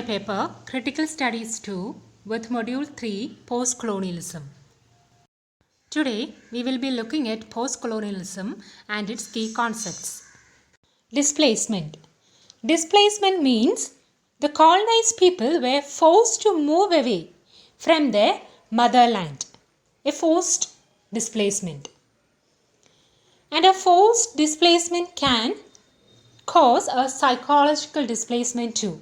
paper Critical Studies 2 with Module 3 Post Colonialism. Today we will be looking at post colonialism and its key concepts. Displacement. Displacement means the colonized people were forced to move away from their motherland. A forced displacement. And a forced displacement can cause a psychological displacement too.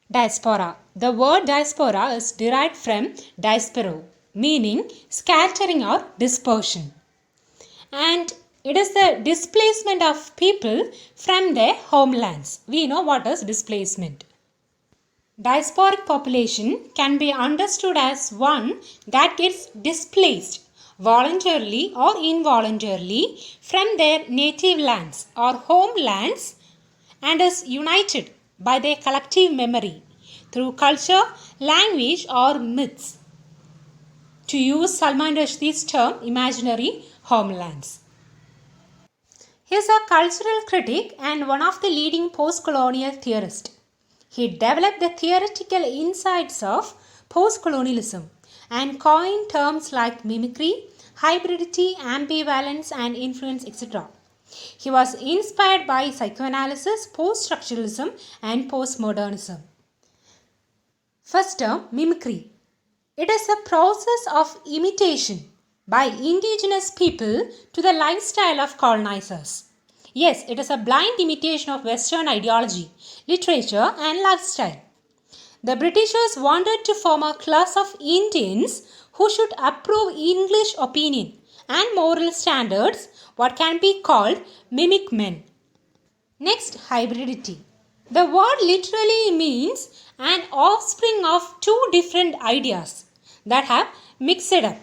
Diaspora. The word diaspora is derived from diaspora, meaning scattering or dispersion. And it is the displacement of people from their homelands. We know what is displacement. Diasporic population can be understood as one that gets displaced voluntarily or involuntarily from their native lands or homelands and is united by their collective memory through culture, language or myths. To use Salman Rushdie's term, imaginary homelands. He is a cultural critic and one of the leading post-colonial theorists. He developed the theoretical insights of post-colonialism and coined terms like mimicry, hybridity, ambivalence and influence, etc. He was inspired by psychoanalysis, post-structuralism and postmodernism. First term, mimicry. It is a process of imitation by indigenous people to the lifestyle of colonizers. Yes, it is a blind imitation of Western ideology, literature and lifestyle. The Britishers wanted to form a class of Indians who should approve English opinion and moral standards, what can be called mimic men. Next, hybridity. The word literally means an offspring of two different ideas that have mixed up.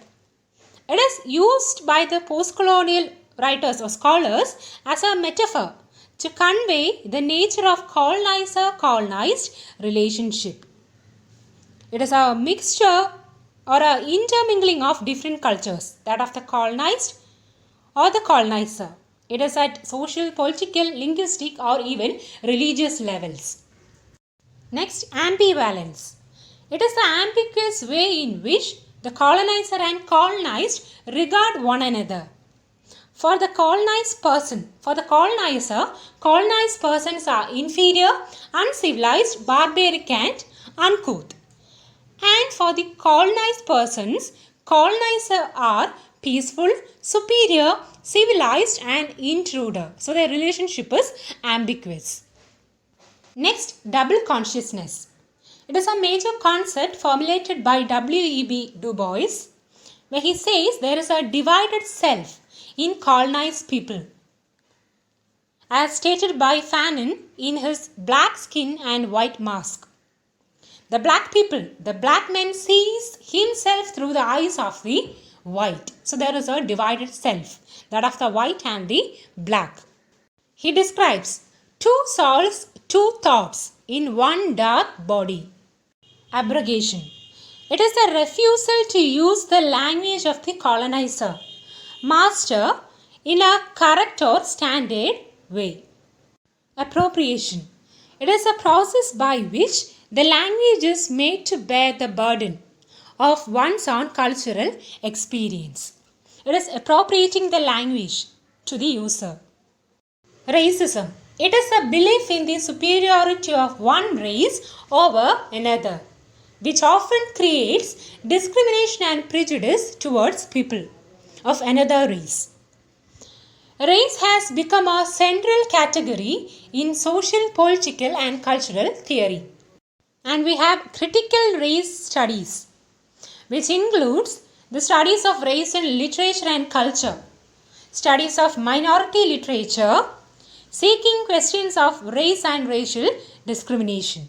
It is used by the post-colonial writers or scholars as a metaphor to convey the nature of colonizer-colonized relationship. It is a mixture or an intermingling of different cultures, that of the colonized or the colonizer. It is at social, political, linguistic or even religious levels. Next, ambivalence. It is the ambiguous way in which the colonizer and colonized regard one another. For the colonizer, colonized persons are inferior, uncivilized, barbaric and uncouth. And for the colonized persons, colonizers are peaceful, superior, civilized and intruder. So their relationship is ambiguous. Next, double consciousness. It is a major concept formulated by W.E.B. Du Bois, where he says there is a divided self in colonized people. As stated by Fanon in his Black Skin and White Mask. The black man sees himself through the eyes of the white. So there is a divided self, that of the white and the black. He describes two souls, two thoughts in one dark body. Abrogation. It is the refusal to use the language of the colonizer, master, in a correct or standard way. Appropriation. It is a process by which the language is made to bear the burden of one's own cultural experience. It is appropriating the language to the user. Racism. It is a belief in the superiority of one race over another, which often creates discrimination and prejudice towards people of another race. Race has become a central category in social, political and cultural theory. And we have critical race studies, which includes the studies of race in literature and culture, studies of minority literature, seeking questions of race and racial discrimination.